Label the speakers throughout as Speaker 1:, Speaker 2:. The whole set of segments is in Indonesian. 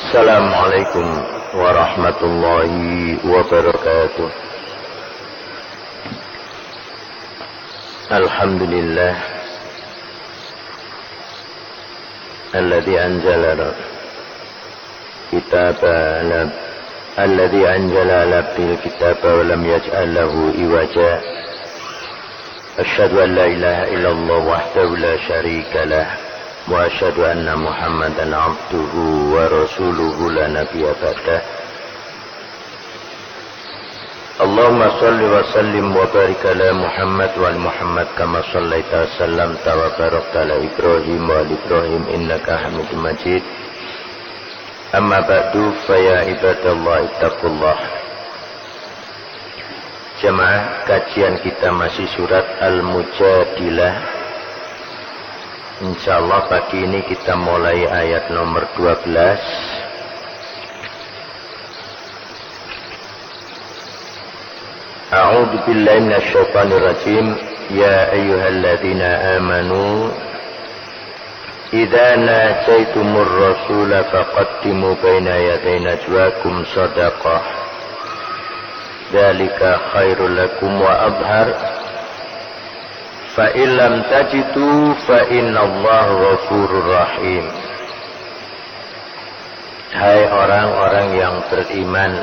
Speaker 1: Assalamualaikum warahmatullahi wabarakatuh. Alhamdulillah alladzi anzala kitabana alladzi anzala labdil kitaba wa lam yaj'al lahu iwaja. Asyhadu an la ilaha illallah wahdahu la syarika lah wa asyhadu anna Muhammadan abduhu wa rasuluhu la nabiyya ba'dah. Allahumma salli wa sallim wa barik ala Muhammad wa ali Muhammad kama sallaita wa sallamta wa barakta ala Ibrahim wa ali Ibrahim innaka Hamidum Majid. Amma ba'du fa ya ibadallah ittaqullah. Jamaah, kajian kita masih surat Al-Mujadilah. Insyaallah pagi ini kita mulai ayat nomor 12. A'udzu billahi minasyaitonir rajim. Ya ayyuhalladzina amanu idza najaitumur rasula faqaddimu baina yaday najwakum shadaqah. Dzalika khairul lakum wa adhar. Fa illam tajidu fa innallaha ghafurur rahim. Hai orang-orang yang beriman,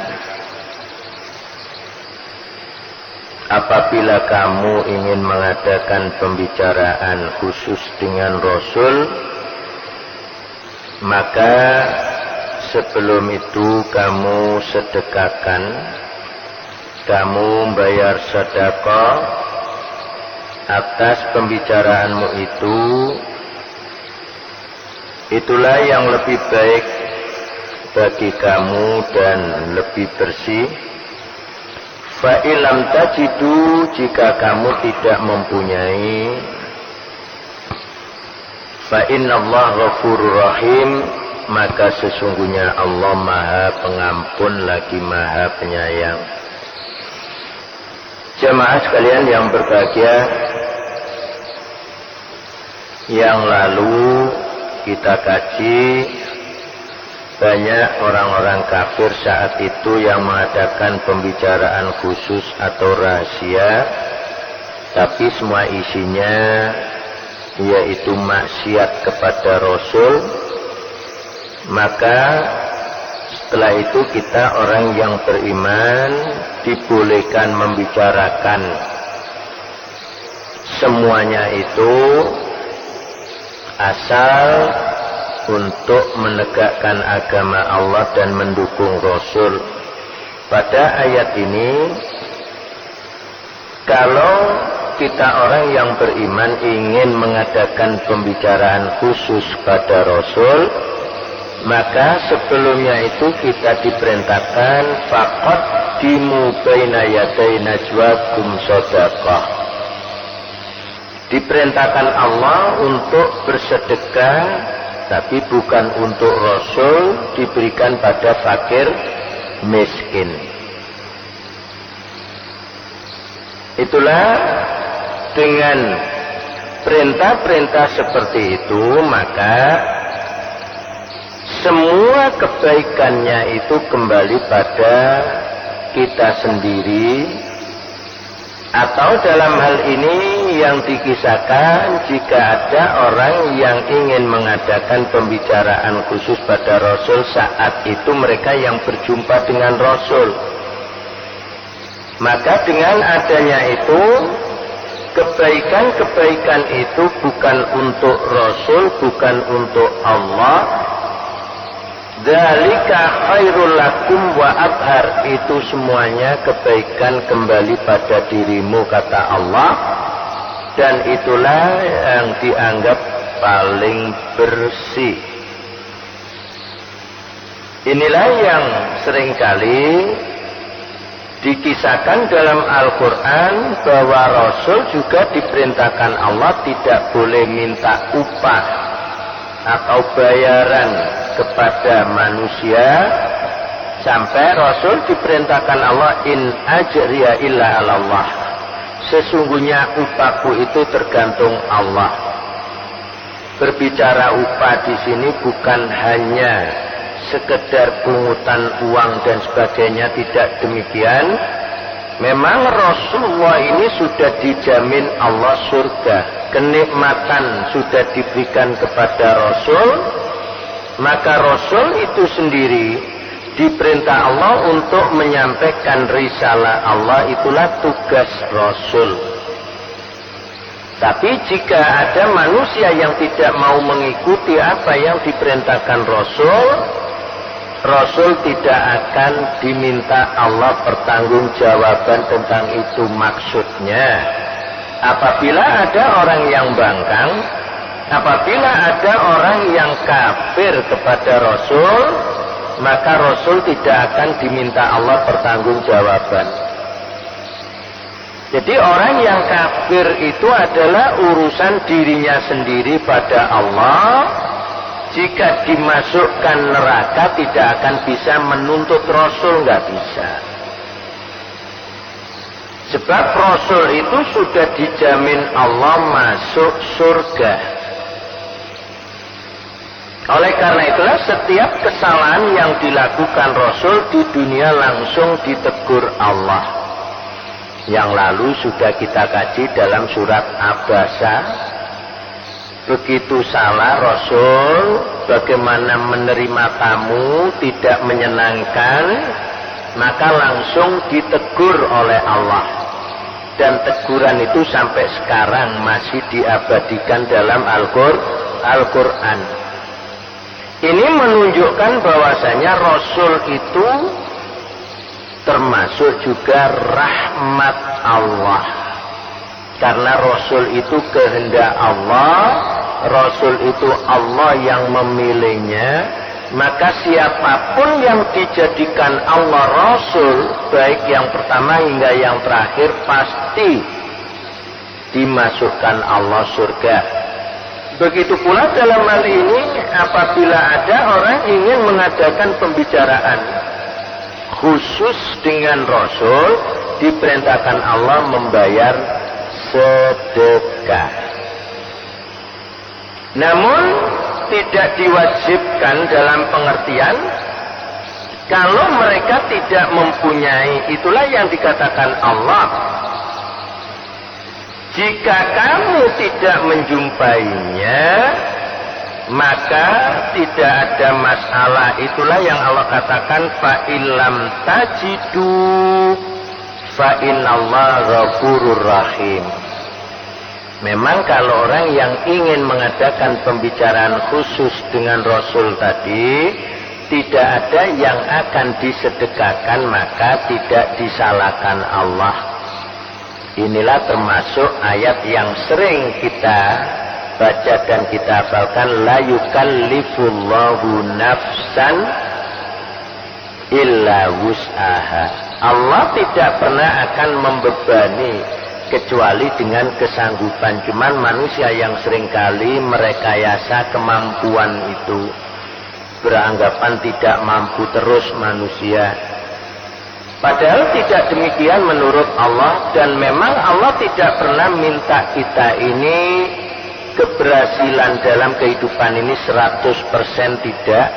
Speaker 1: apabila kamu ingin mengadakan pembicaraan khusus dengan Rasul, maka sebelum itu kamu sedekahkan, kamu bayar sedekah atas pembicaraanmu itu. Itulah yang lebih baik bagi kamu dan lebih bersih. Fa ilam tajidu, jika kamu tidak mempunyai, fa innallaha ghafurur rahim, maka sesungguhnya Allah Maha Pengampun lagi Maha Penyayang. Jemaah sekalian yang berbahagia, yang lalu kita kaji banyak orang-orang kafir saat itu yang mengadakan pembicaraan khusus atau rahasia, tapi semua isinya yaitu maksiat kepada Rasul. Maka setelah itu kita orang yang beriman dibolehkan membicarakan semuanya itu asal untuk menegakkan agama Allah dan mendukung Rasul. Pada ayat ini, kalau kita orang yang beriman ingin mengadakan pembicaraan khusus pada Rasul, maka sebelumnya itu kita diperintahkan faqaddimu baina yaday najwakum shadaqah. Diperintahkan Allah untuk bersedekah, tapi bukan untuk Rasul, diberikan pada fakir miskin. Itulah dengan perintah-perintah seperti itu, maka semua kebaikannya itu kembali pada kita sendiri. Atau dalam hal ini yang dikisahkan, jika ada orang yang ingin mengadakan pembicaraan khusus pada Rasul, saat itu mereka yang berjumpa dengan Rasul, maka dengan adanya itu, kebaikan-kebaikan itu bukan untuk Rasul, bukan untuk Allah. Dzalika khairul lakum wa adhar, itu semuanya kebaikan kembali pada dirimu, kata Allah, dan itulah yang dianggap paling bersih. Inilah yang seringkali dikisahkan dalam Al-Quran, bahwa Rasul juga diperintahkan Allah tidak boleh minta upah atau bayaran kepada manusia, sampai Rasul diperintahkan Allah, in ajriya illa Allah, sesungguhnya upahku itu tergantung Allah. Berbicara upah di sini bukan hanya sekedar pungutan uang dan sebagainya, tidak demikian. Memang Rasulullah ini sudah dijamin Allah surga, kenikmatan sudah diberikan kepada Rasul, maka Rasul itu sendiri diperintah Allah untuk menyampaikan risalah Allah, itulah tugas Rasul. Tapi jika ada manusia yang tidak mau mengikuti apa yang diperintahkan Rasul, Rasul tidak akan diminta Allah pertanggungjawaban tentang itu. Maksudnya, apabila ada orang yang bangkang, apabila ada orang yang kafir kepada Rasul, maka Rasul tidak akan diminta Allah pertanggungjawaban. Jadi orang yang kafir itu adalah urusan dirinya sendiri pada Allah. Jika dimasukkan neraka tidak akan bisa menuntut Rasul, nggak bisa. Sebab Rasul itu sudah dijamin Allah masuk surga. Oleh karena itulah setiap kesalahan yang dilakukan Rasul di dunia langsung ditegur Allah. Yang lalu sudah kita kaji dalam surat Abasa. Begitu salah Rasul, bagaimana menerima tamu tidak menyenangkan, maka langsung ditegur oleh Allah. Dan teguran itu sampai sekarang masih diabadikan dalam Al-Quran. Ini menunjukkan bahwasanya Rasul itu termasuk juga rahmat Allah. Karena Rasul itu kehendak Allah, Rasul itu Allah yang memilihnya, maka siapapun yang dijadikan Allah Rasul, baik yang pertama hingga yang terakhir, pasti dimasukkan Allah surga. Begitu pula dalam hal ini, apabila ada orang ingin mengadakan pembicaraan khusus dengan Rasul, diperintahkan Allah membayar sedekah. Namun tidak diwajibkan dalam pengertian kalau mereka tidak mempunyai, itulah yang dikatakan Allah. Jika kamu tidak menjumpainya, maka tidak ada masalah. Itulah yang Allah katakan, fa illam tajidu fa innallaha ghafurur rahim. Memang kalau orang yang ingin mengadakan pembicaraan khusus dengan Rasul tadi, tidak ada yang akan disedekahkan, maka tidak disalahkan Allah. Inilah termasuk ayat yang sering kita baca dan kita hafalkan, la yukallifullahu nafsan illa wus'aha. Allah tidak pernah akan membebani kecuali dengan kesanggupan. Cuman manusia yang seringkali merekayasa kemampuan itu, beranggapan tidak mampu terus manusia. Padahal tidak demikian menurut Allah, dan memang Allah tidak pernah minta kita ini keberhasilan dalam kehidupan ini 100%, tidak.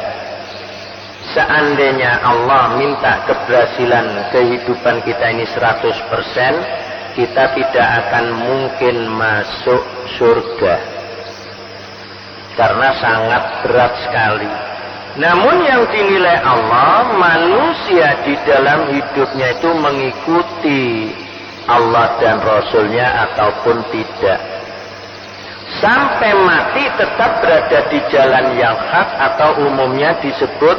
Speaker 1: Seandainya Allah minta keberhasilan kehidupan kita ini 100%, kita tidak akan mungkin masuk surga. Karena sangat berat sekali. Namun yang dinilai Allah, manusia di dalam hidupnya itu mengikuti Allah dan Rasulnya ataupun tidak. Sampai mati tetap berada di jalan yang hak, atau umumnya disebut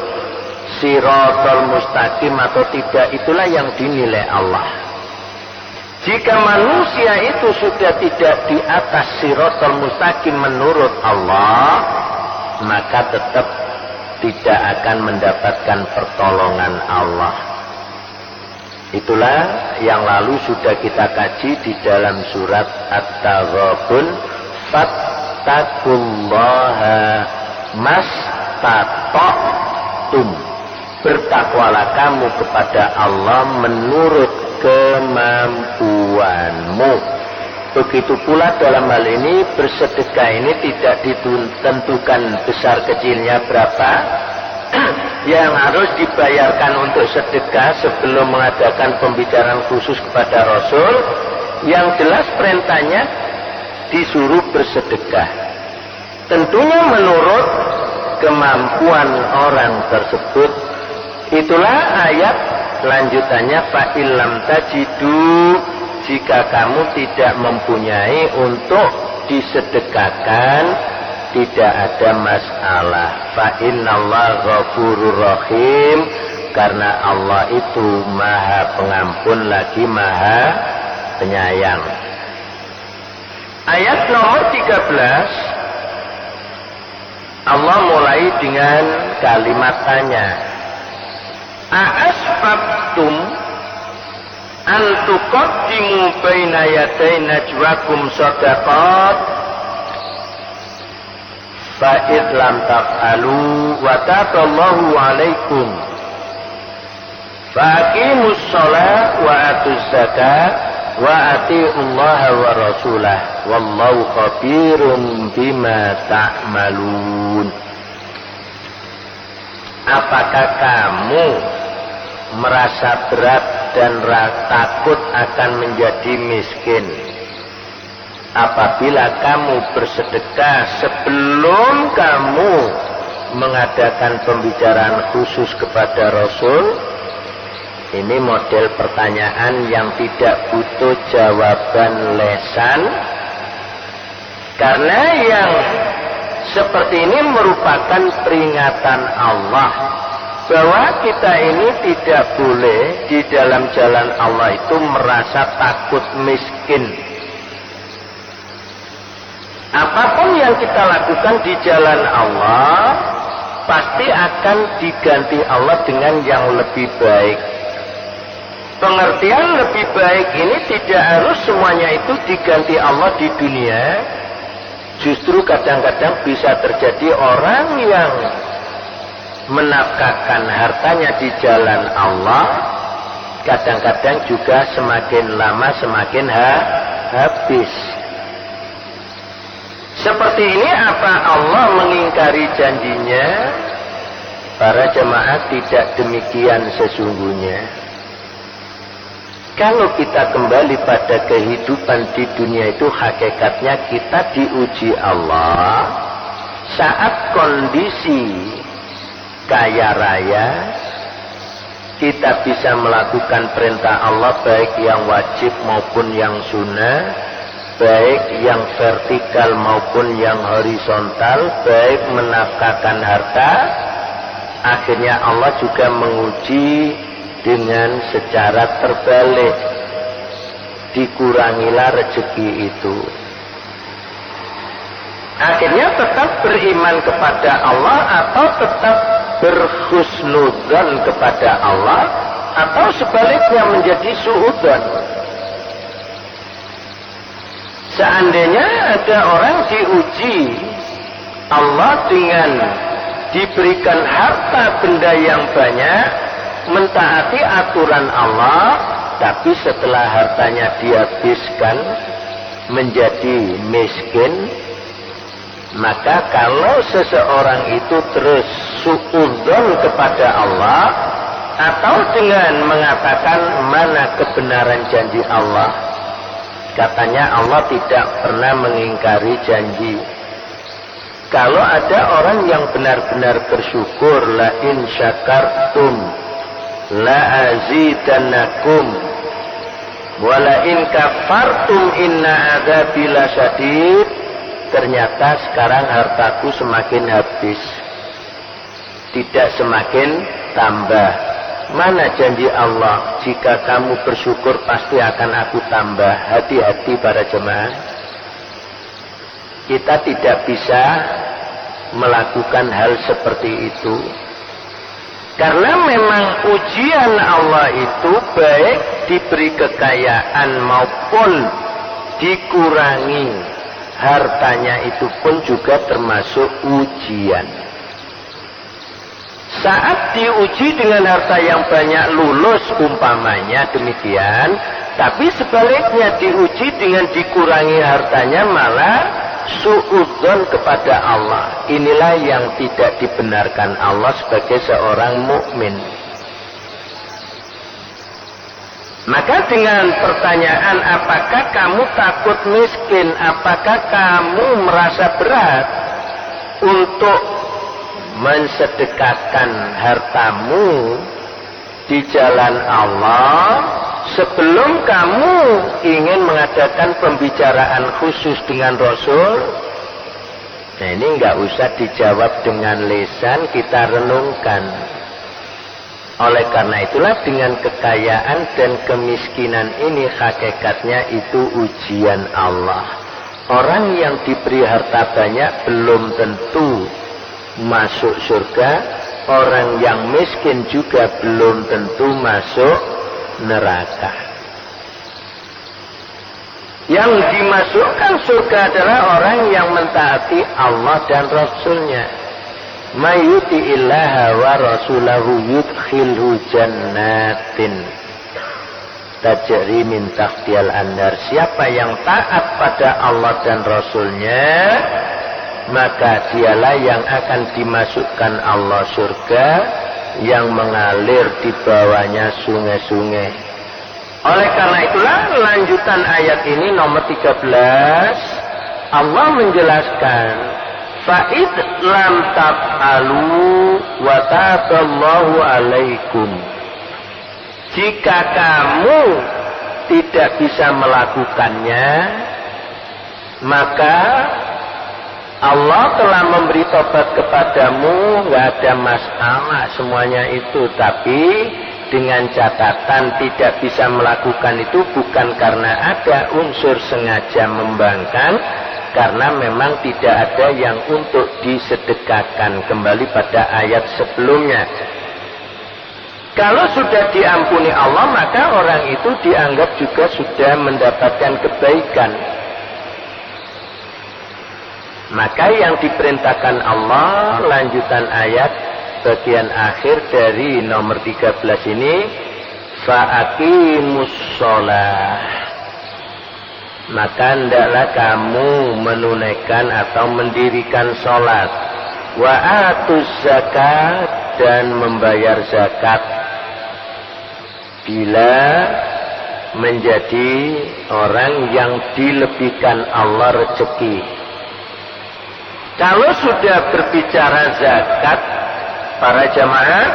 Speaker 1: Shiratal Mustaqim atau tidak, itulah yang dinilai Allah. Jika manusia itu sudah tidak di atas Shiratal Mustaqim menurut Allah, maka tetap tidak akan mendapatkan pertolongan Allah. Itulah yang lalu sudah kita kaji di dalam surat At-Taghabun, fattaqullaha mastata'tum. Bertakwalah kamu kepada Allah menurut kemampuanmu. Begitu pula dalam hal ini, bersedekah ini tidak ditentukan besar kecilnya berapa. yang harus dibayarkan untuk sedekah sebelum mengadakan pembicaraan khusus kepada Rasul. Yang jelas perintahnya disuruh bersedekah. Tentunya menurut kemampuan orang tersebut. Itulah ayat lanjutannya, fa illam tajidu, jika kamu tidak mempunyai untuk disedekahkan, tidak ada masalah. Fa innallaha ghafurur rahim, karena Allah itu Maha Pengampun lagi Maha Penyayang. Ayat nomor 13, Allah mulai dengan kalimat tanya. A'asfabtum an tuqaddimu baina yaday najwakum shadaqat fa id lam taf'alu wa taballahu 'alaikum fa aqimus shalah wa atuz zakat wa atiullaha wa rasulah wallahu khabirum bima ta'malun. Apakah kamu merasa berat dan takut akan menjadi miskin apabila kamu bersedekah sebelum kamu mengadakan pembicaraan khusus kepada Rasul? Ini model pertanyaan yang tidak butuh jawaban lesan, karena yang seperti ini merupakan peringatan Allah bahwa kita ini tidak boleh di dalam jalan Allah itu merasa takut miskin. Apapun yang kita lakukan di jalan Allah pasti akan diganti Allah dengan yang lebih baik. Pengertian lebih baik ini tidak harus semuanya itu diganti Allah di dunia. Justru kadang-kadang bisa terjadi orang yang menafkahkan hartanya di jalan Allah, kadang-kadang juga semakin lama semakin habis. Seperti ini apa Allah mengingkari janjinya? Para jemaah, tidak demikian sesungguhnya. Kalau kita kembali pada kehidupan di dunia itu, hakikatnya kita diuji Allah saat kondisi kaya raya. Kita bisa melakukan perintah Allah baik yang wajib maupun yang sunnah, baik yang vertikal maupun yang horizontal, baik menafkahkan harta. Akhirnya Allah juga menguji dengan secara terbalik, dikurangilah rezeki itu. Akhirnya tetap beriman kepada Allah atau tetap berhusnudzon kepada Allah, atau sebaliknya menjadi suudzon. Seandainya ada orang diuji Allah dengan diberikan harta benda yang banyak, mentaati aturan Allah, tapi setelah hartanya dihabiskan menjadi miskin, maka kalau seseorang itu terus suudzon kepada Allah, atau dengan mengatakan mana kebenaran janji Allah, katanya Allah tidak pernah mengingkari janji. Kalau ada orang yang benar-benar bersyukur, la in syakartum la azidannakum wa la in kafartum inna adzabi lasyadid, ternyata sekarang hartaku semakin habis, tidak semakin tambah. Mana janji Allah, jika kamu bersyukur pasti akan aku tambah. Hati-hati para jemaah, kita tidak bisa melakukan hal seperti itu. Karena memang ujian Allah itu baik diberi kekayaan maupun dikurangi hartanya, itu pun juga termasuk ujian. Saat diuji dengan harta yang banyak lulus umpamanya demikian, tapi sebaliknya diuji dengan dikurangi hartanya malah suudzon kepada Allah. Inilah yang tidak dibenarkan Allah sebagai seorang mukmin. Maka dengan pertanyaan, apakah kamu takut miskin? Apakah kamu merasa berat untuk mensedekahkan hartamu di jalan Allah sebelum kamu ingin mengadakan pembicaraan khusus dengan Rasul? Nah, ini nggak usah dijawab dengan lisan, kita renungkan. Oleh karena itulah dengan kekayaan dan kemiskinan ini hakikatnya itu ujian Allah. Orang yang diberi harta banyak belum tentu masuk surga. Orang yang miskin juga belum tentu masuk neraka. Yang dimasukkan surga adalah orang yang mentaati Allah dan Rasulnya. Mayuti illaha wa rasulahu yudkhilhu jannatin tajri min tahtiyal anhar. Siapa yang taat pada Allah dan Rasulnya, maka dialah yang akan dimasukkan Allah surga yang mengalir di bawahnya sungai-sungai. Oleh karena itulah lanjutan ayat ini nomor 13, Allah menjelaskan, fa'id lam taf'alu wa taballahu alaikum. Jika kamu tidak bisa melakukannya, maka Allah telah memberi tobat kepadamu, nggak ada masalah semuanya itu. Tapi dengan catatan tidak bisa melakukan itu bukan karena ada unsur sengaja membangkang, karena memang tidak ada yang untuk disedekahkan. Kembali pada ayat sebelumnya. Kalau sudah diampuni Allah, maka orang itu dianggap juga sudah mendapatkan kebaikan. Maka yang diperintahkan Allah, lanjutan ayat bagian akhir dari nomor 13 ini, fa'aqimus sholah. Maka hendaklah kamu menunaikan atau mendirikan sholat. Wa atuz zakat, dan membayar zakat. Bila menjadi orang yang dilebihkan Allah rezeki. Kalau sudah berbicara zakat, para jamaah,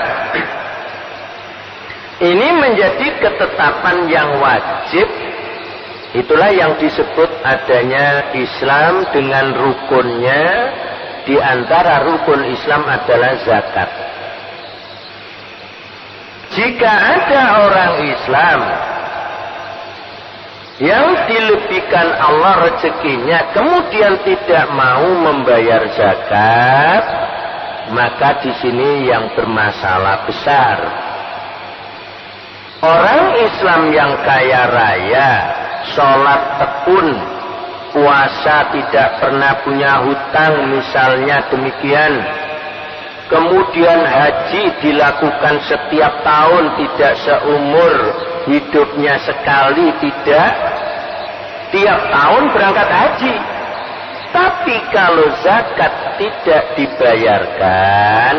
Speaker 1: ini menjadi ketetapan yang wajib. Itulah yang disebut adanya Islam dengan rukunnya. Di antara rukun Islam adalah zakat. Jika ada orang Islam yang dilebihkan Allah rezekinya, kemudian tidak mau membayar zakat, maka di sini yang bermasalah besar. Orang Islam yang kaya raya, sholat tekun, puasa tidak pernah punya hutang, misalnya demikian. Kemudian haji dilakukan setiap tahun, tidak seumur hidupnya sekali, tidak tiap tahun berangkat haji. Tapi kalau zakat tidak dibayarkan,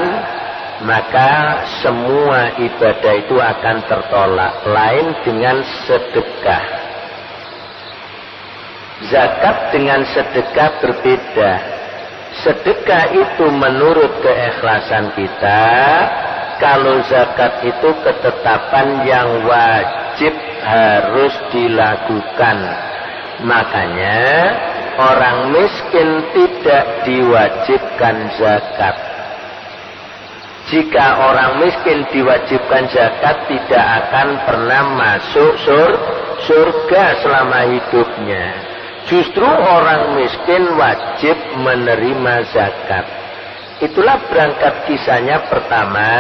Speaker 1: maka semua ibadah itu akan tertolak. Lain dengan sedekah. Zakat dengan sedekah berbeda. Sedekah itu menurut keikhlasan kita. Kalau zakat itu ketetapan yang wajib harus dilakukan. Makanya orang miskin tidak diwajibkan zakat. Jika orang miskin diwajibkan zakat, tidak akan pernah masuk surga selama hidupnya. Justru orang miskin wajib menerima zakat. Itulah berangkat kisahnya. Pertama,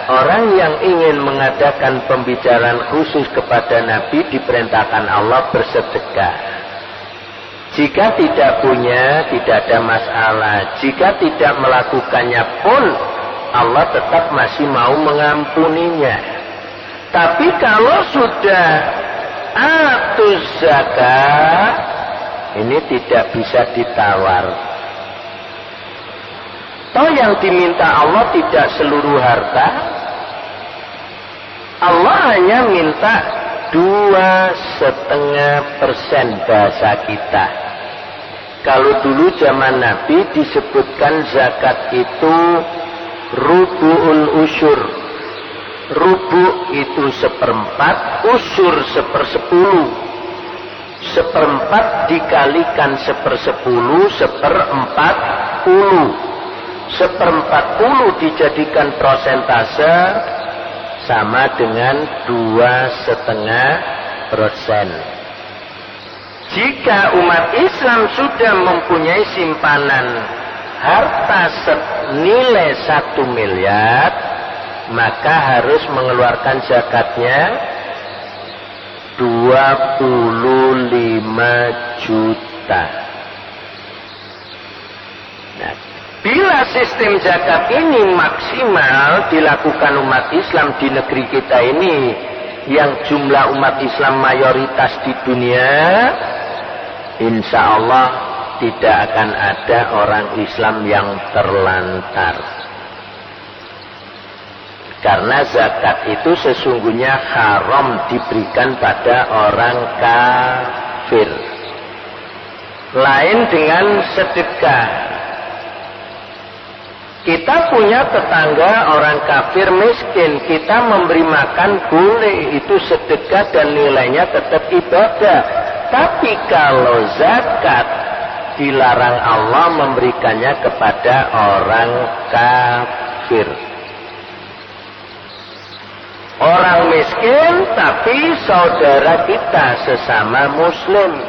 Speaker 1: orang yang ingin mengadakan pembicaraan khusus kepada Nabi diperintahkan Allah bersedekah. Jika tidak punya, tidak ada masalah. Jika tidak melakukannya pun, Allah tetap masih mau mengampuninya. Tapi kalau sudah atuz zakat, Ini tidak bisa ditawar. Toh yang diminta Allah tidak seluruh harta. Allah hanya minta 2,5% bahasa kita. Kalau dulu zaman Nabi disebutkan zakat itu rubu'ul usyur. Rubu' itu 1/4, usyur 1/10. 1/4 dikalikan 1/10, 1/40. 1/40 dijadikan prosentase sama dengan 2,5%. Jika umat Islam sudah mempunyai simpanan harta senilai 1 miliar, maka harus mengeluarkan zakatnya 25 juta. Nah, bila sistem zakat ini maksimal dilakukan umat Islam di negeri kita ini, yang jumlah umat Islam mayoritas di dunia, insya Allah tidak akan ada orang Islam yang terlantar. Karena zakat itu sesungguhnya haram diberikan pada orang kafir. Lain dengan sedekah. Kita punya tetangga orang kafir miskin, kita memberi makan boleh, itu sedekah dan nilainya tetap ibadah. Tapi kalau zakat dilarang Allah memberikannya kepada orang kafir. Orang miskin tapi saudara kita sesama muslim.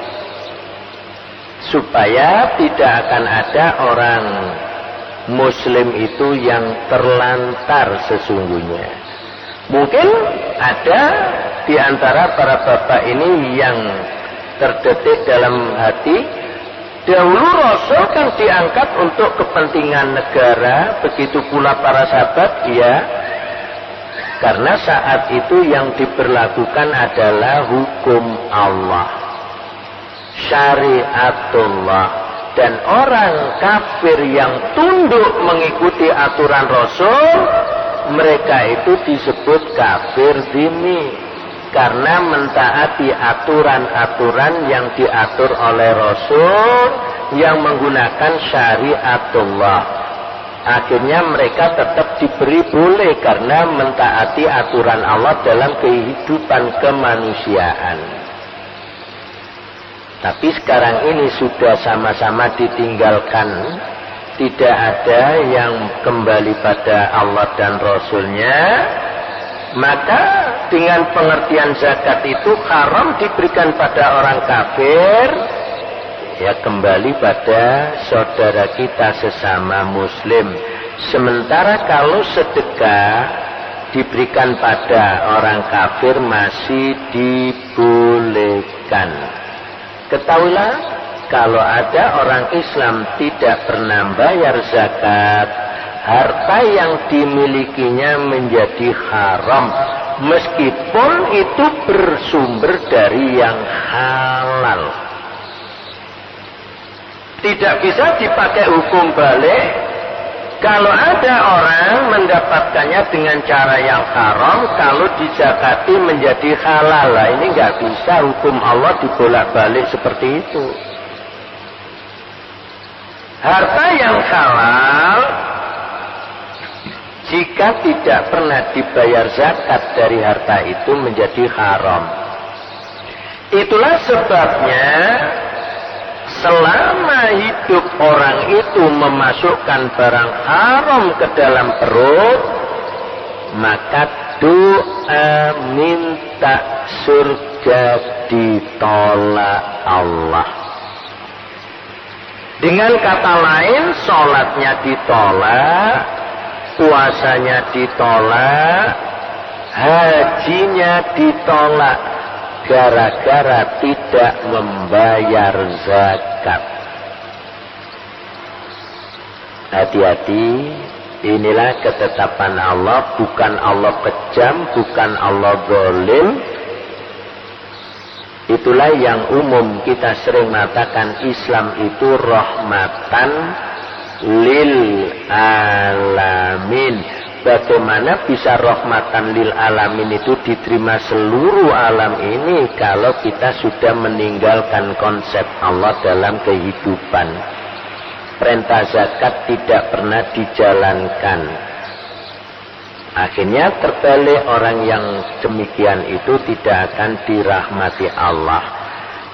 Speaker 1: Supaya tidak akan ada orang muslim itu yang terlantar sesungguhnya. Mungkin ada di antara para bapak ini yang terdetik dalam hati, dahulu Rasul kan diangkat untuk kepentingan negara, begitu pula para sahabat, ya. Karena saat itu yang diberlakukan adalah hukum Allah, syariatullah, dan orang kafir yang tunduk mengikuti aturan Rasul, mereka itu disebut kafir dhimmi, karena mentaati aturan-aturan yang diatur oleh Rasul yang menggunakan syariatullah. Akhirnya mereka tetap diberi boleh karena mentaati aturan Allah dalam kehidupan kemanusiaan. Tapi sekarang ini sudah sama-sama ditinggalkan. Tidak ada yang kembali pada Allah dan Rasulnya. Maka dengan pengertian zakat itu haram diberikan pada orang kafir, ya kembali pada saudara kita sesama muslim. Sementara kalau sedekah diberikan pada orang kafir masih dibolehkan. Ketahuilah, kalau ada orang Islam tidak pernah bayar zakat, harta yang dimilikinya menjadi haram, meskipun itu bersumber dari yang halal. Tidak bisa dipakai hukum balik. Kalau ada orang mendapatkannya dengan cara yang haram, kalau dizakati menjadi halal, lah ini nggak bisa, hukum Allah dibolak-balik seperti itu. Harta yang halal, jika tidak pernah dibayar zakat dari harta itu menjadi haram. Itulah sebabnya selama hidup orang itu memasukkan barang haram ke dalam perut, maka doa minta surga ditolak Allah. Dengan kata lain, sholatnya ditolak, puasanya ditolak, hajinya ditolak, gara-gara tidak membayar zakat. Hati-hati, inilah ketetapan Allah, bukan Allah kejam, bukan Allah zalim. Itulah yang umum kita sering mengatakan Islam itu rahmatan lil alamin. Bagaimana bisa rahmatan lil alamin itu diterima seluruh alam ini kalau kita sudah meninggalkan konsep Allah dalam kehidupan. Perintah zakat tidak pernah dijalankan. Akhirnya terbalik, orang yang demikian itu tidak akan dirahmati Allah.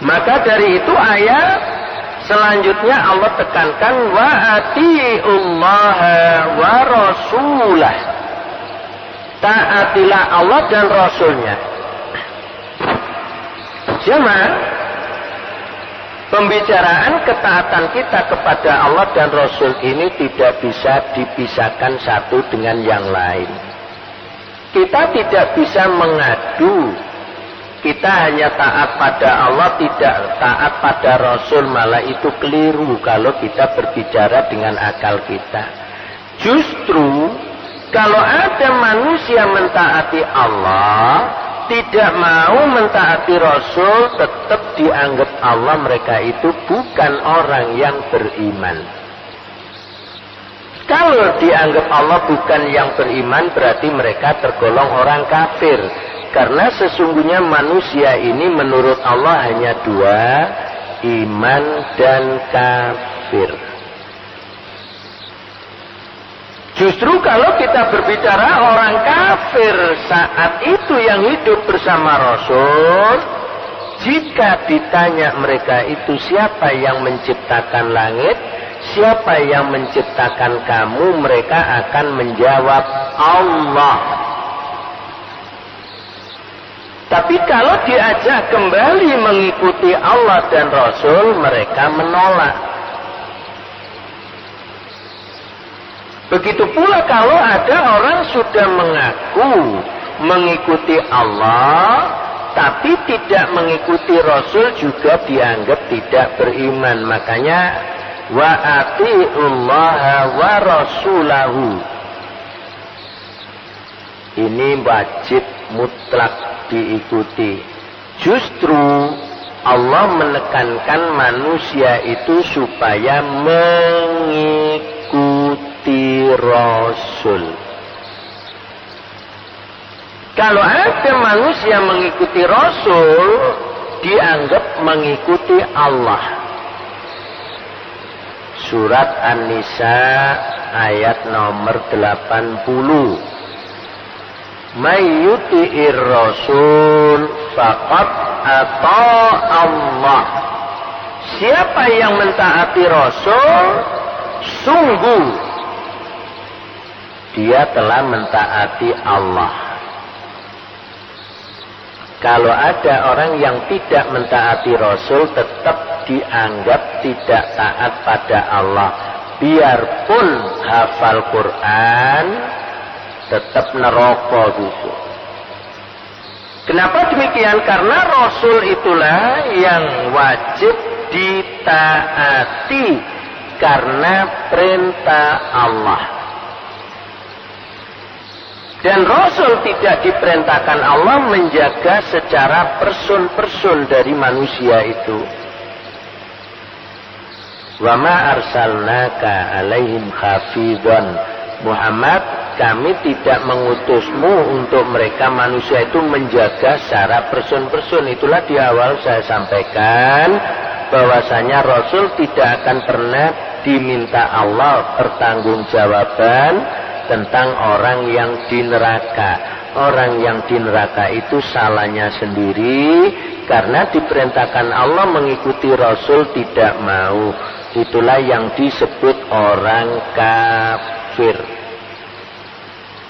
Speaker 1: Maka dari itu ayat selanjutnya Allah tekankan wa atiullaha wa rasulah. Taatilah Allah dan Rasulnya. Jemaah, pembicaraan ketaatan kita kepada Allah dan Rasul ini tidak bisa dipisahkan satu dengan yang lain. Kita tidak bisa mengadu. Kita hanya taat pada Allah, tidak taat pada Rasul, malah itu keliru kalau kita berbicara dengan akal kita. Justru kalau ada manusia mentaati Allah, tidak mau mentaati Rasul, tetap dianggap Allah mereka itu bukan orang yang beriman. Kalau dianggap Allah bukan yang beriman, berarti mereka tergolong orang kafir. Karena sesungguhnya manusia ini menurut Allah hanya dua, iman dan kafir. Justru kalau kita berbicara orang kafir saat itu yang hidup bersama Rasul, jika ditanya mereka itu siapa yang menciptakan langit, siapa yang menciptakan kamu, mereka akan menjawab Allah. Tapi kalau diajak kembali mengikuti Allah dan Rasul, mereka menolak. Begitu pula kalau ada orang sudah mengaku mengikuti Allah, tapi tidak mengikuti Rasul, juga dianggap tidak beriman. Makanya wa atiullaha wa rasulahu. Ini wajib mutlak diikuti. Justru Allah menekankan manusia itu supaya mengikuti Rasul. Kalau ada manusia mengikuti Rasul, dianggap mengikuti Allah. Surat An-Nisa ayat nomor 80. May yuti'ir rasul faqad ata Allah. Siapa yang mentaati Rasul, sungguh dia telah mentaati Allah. Kalau ada orang yang tidak mentaati Rasul, tetap dianggap tidak taat pada Allah. Biarpun hafal Quran, tetap neraka gitu. Kenapa demikian? Karena Rasul itulah yang wajib ditaati karena perintah Allah. Dan Rasul tidak diperintahkan Allah menjaga secara person-person dari manusia itu. Wa ma arsalnaka alaihim hafidhan. Muhammad, kami tidak mengutusmu untuk mereka manusia itu menjaga secara person-person. Itulah di awal saya sampaikan bahwasanya Rasul tidak akan pernah diminta Allah pertanggungjawaban tentang orang yang di neraka. Orang yang di neraka itu salahnya sendiri karena diperintahkan Allah mengikuti Rasul tidak mau. Itulah yang disebut orang kafir.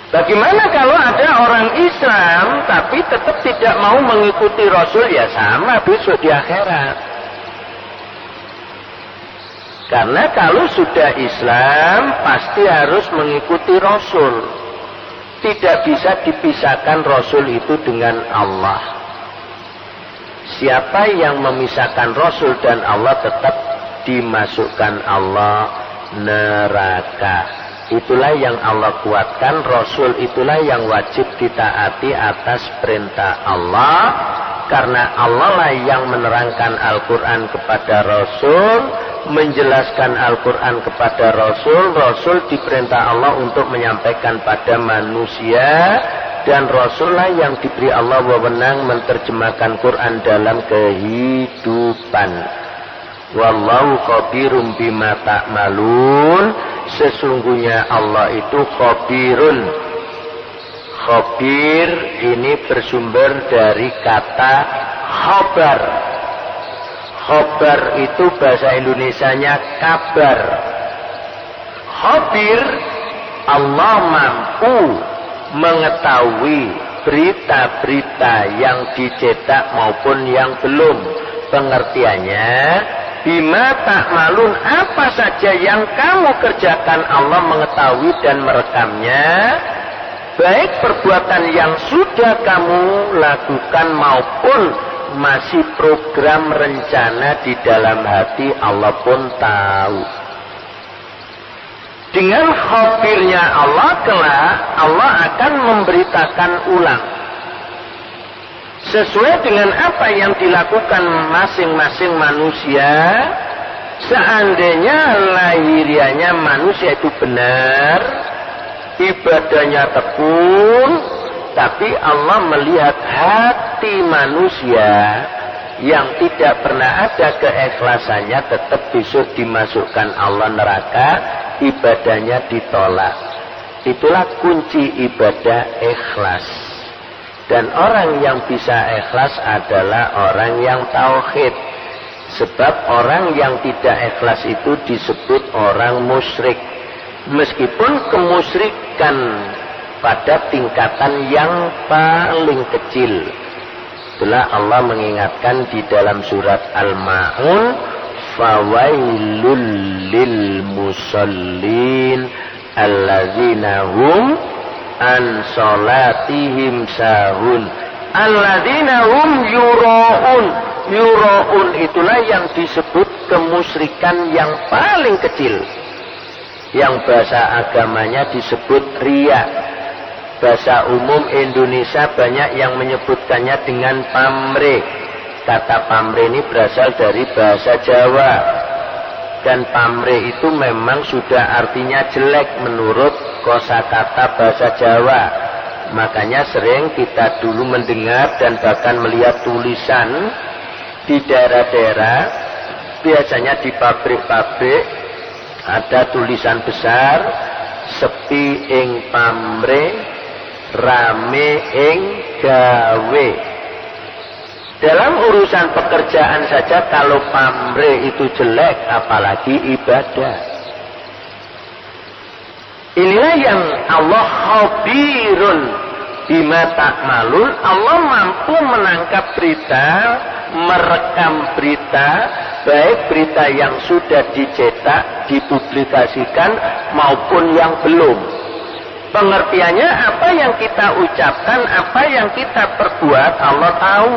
Speaker 1: Bagaimana kalau ada orang Islam tapi tetap tidak mau mengikuti Rasul? Ya sama besok di akhirat. Karena kalau sudah Islam pasti harus mengikuti Rasul. Tidak bisa dipisahkan Rasul itu dengan Allah. Siapa yang memisahkan Rasul dan Allah tetap dimasukkan Allah neraka. Itulah yang Allah kuatkan. Rasul itulah yang wajib ditaati atas perintah Allah. karena Allah lah yang menerangkan Al-Quran kepada Rasul, menjelaskan Al-Quran kepada Rasul. Rasul diperintah Allah untuk menyampaikan pada manusia, dan Rasul lah yang diberi Allah wewenang menerjemahkan Quran dalam kehidupan. Wallahu khabirum bima ta'malun. Sesungguhnya Allah itu khabirun. Khabir ini bersumber dari kata khabar. Khabar itu bahasa Indonesianya kabar. Khabir, Allah mampu mengetahui berita-berita yang dicetak maupun yang belum. Pengertiannya, bima ta'malun, apa saja yang kamu kerjakan Allah mengetahui dan merekamnya, baik perbuatan yang sudah kamu lakukan maupun masih program rencana di dalam hati, Allah pun tahu. Dengan khabirnya Allah kelak, Allah akan memberitakan ulang sesuai dengan apa yang dilakukan masing-masing manusia. Seandainya lahirianya manusia itu benar, ibadahnya tekun, tapi Allah melihat hati manusia yang tidak pernah ada keikhlasannya, tetap besok dimasukkan Allah neraka, ibadahnya ditolak. Itulah kunci ibadah, ikhlas. Dan orang yang bisa ikhlas adalah orang yang tauhid. Sebab orang yang tidak ikhlas itu disebut orang musyrik. Meskipun kemusyrikan pada tingkatan yang paling kecil. Itulah Allah mengingatkan di dalam surat Al-Ma'un, fawailul lil musallin alladzina hum an salatihim sahun alladzina hum yura'un. Yura'un itulah yang disebut kemusyrikan yang paling kecil, yang bahasa agamanya disebut riya. Bahasa umum Indonesia banyak yang menyebutkannya dengan pamrih. Kata pamrih ini berasal dari bahasa Jawa, dan pamrih itu memang sudah artinya jelek menurut kosakata bahasa Jawa. Makanya sering kita dulu mendengar dan bahkan melihat tulisan di daerah-daerah, biasanya di pabrik-pabrik, ada tulisan besar, sepi ing pamrih, rame ing gawe. Dalam urusan pekerjaan saja kalau pamrih itu jelek, apalagi ibadah. Inilah yang Allah khabirun bima ta'malun. Allah mampu menangkap berita, merekam berita, baik berita yang sudah dicetak, dipublikasikan maupun yang belum. Pengertiannya, apa yang kita ucapkan, apa yang kita perbuat, Allah tahu.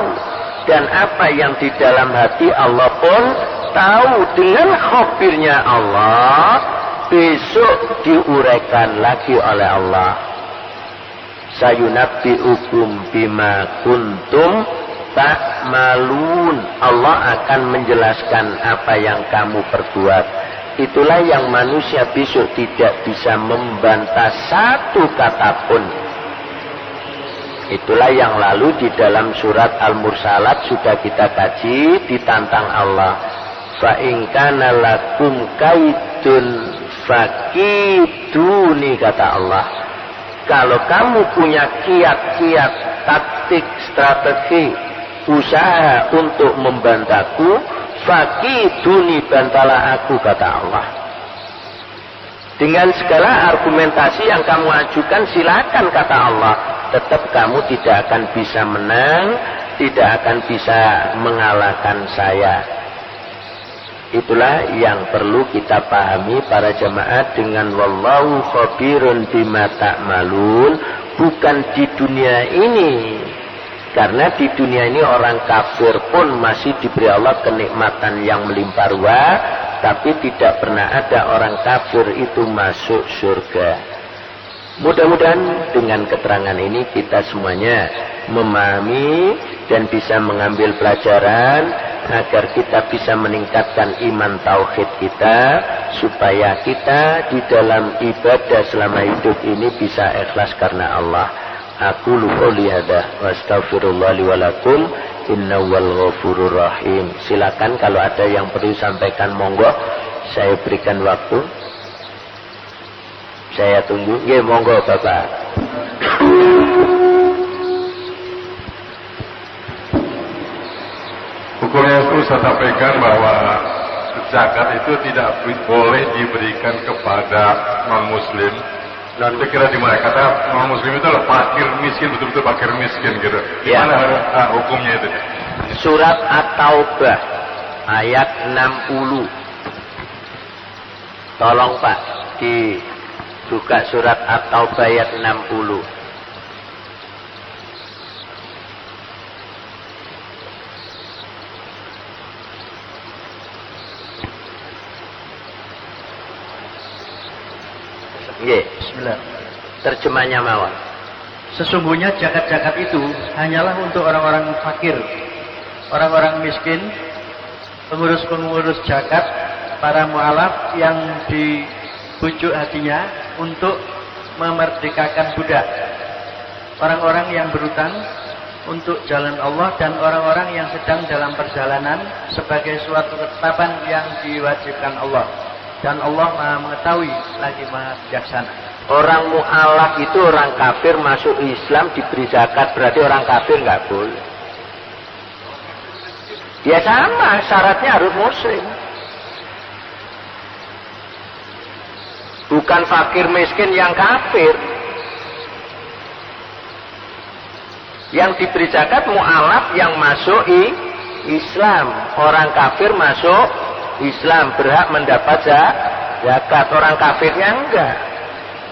Speaker 1: Dan apa yang di dalam hati Allah pun tahu. Dengan khabirnya Allah, besok diuraikan lagi oleh Allah. Sayunabbi'ukum bima kuntum ta'malun. Allah akan menjelaskan apa yang kamu perbuat. Itulah yang manusia besok tidak bisa membantah satu kata pun. Itulah yang lalu di dalam surat Al-Mursalat sudah kita kaji, ditantang Allah. Fa in kana lakum kaidun fakiduni, kata Allah. Kalau kamu punya kiat-kiat, taktik, strategi, usaha untuk membantahku, fakiduni, bantalah aku, kata Allah. Dengan segala argumentasi yang kamu ajukan, silakan, kata Allah. Tetap kamu tidak akan bisa menang, tidak akan bisa mengalahkan saya. Itulah yang perlu kita pahami para jemaah, dengan wallahu khabirun bima ta'malun. Bukan di dunia ini, karena di dunia ini orang kafir pun masih diberi Allah kenikmatan yang melimpah ruah, tapi tidak pernah ada orang kafir itu masuk surga. Mudah-mudahan dengan keterangan ini kita semuanya memahami dan bisa mengambil pelajaran agar kita bisa meningkatkan iman tauhid kita, supaya kita di dalam ibadah selama hidup ini bisa ikhlas karena Allah. Aku qouli hadza wa astaghfirullah li wa lakum innahu wal ghafurur rahim. Silakan kalau ada yang perlu sampaikan, monggo, saya berikan waktu. Saya tunggu. Nggih, monggo Bapak.
Speaker 2: Hukumnya itu saya sampaikan bahwa zakat itu tidak boleh diberikan kepada non-muslim. Dan saya kira dimana kata non-muslim itu adalah fakir miskin, betul-betul fakir miskin gitu. Gimana hukumnya itu?
Speaker 1: Surat At-Taubah ayat 60. Tolong Pak dibuka surat At-Taubah ayat 60. Nggih,
Speaker 3: Bismillah.
Speaker 1: terjemahnya mawon.
Speaker 3: Sesungguhnya zakat-zakat itu hanyalah untuk orang-orang fakir, orang-orang miskin, pengurus-pengurus zakat, para mu'alaf yang dibujuk hatinya untuk memerdekakan budak, orang-orang yang berutang untuk jalan Allah, dan orang-orang yang sedang dalam perjalanan sebagai suatu ketetapan yang diwajibkan Allah. Dan Allah Maha mengetahui lagi Maha bijaksana.
Speaker 1: Orang mu'alaf itu orang kafir masuk Islam diberi zakat, berarti orang kafir nggak boleh. Ya sama, syaratnya harus muslim. Bukan fakir miskin yang kafir. Yang diberi zakat mu'alaf yang masuk Islam. Orang kafir masuk Islam berhak mendapat zakat, orang kafirnya enggak.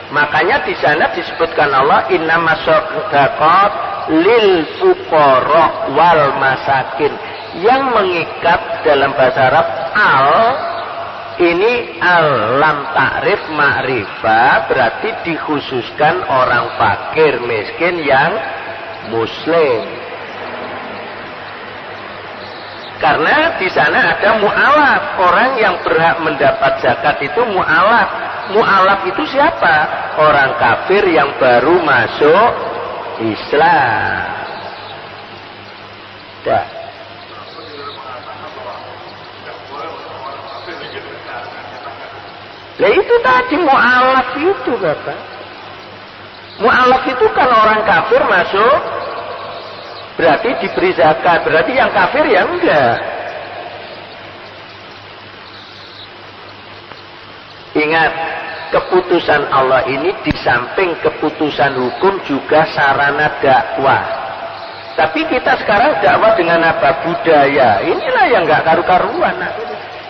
Speaker 1: Makanya di sana disebutkan Allah innamas shadaqat lil fuqara wal masakin. Yang mengikat dalam bahasa Arab ini lam ta'rif ma'rifah, berarti dikhususkan orang fakir miskin yang muslim. Karena di sana ada mu'alaf, orang yang berhak mendapat zakat itu mu'alaf. Mu'alaf itu siapa? Orang kafir yang baru masuk Islam. Dah. Nah itu tadi mu'alaf itu Bapak. Mu'alaf itu kan orang kafir masuk, berarti diberi zakat, berarti yang kafir ya enggak. Ingat, keputusan Allah ini di samping keputusan hukum juga sarana dakwah. Tapi kita sekarang dakwah dengan apa? Budaya. Inilah yang enggak karu-karuan.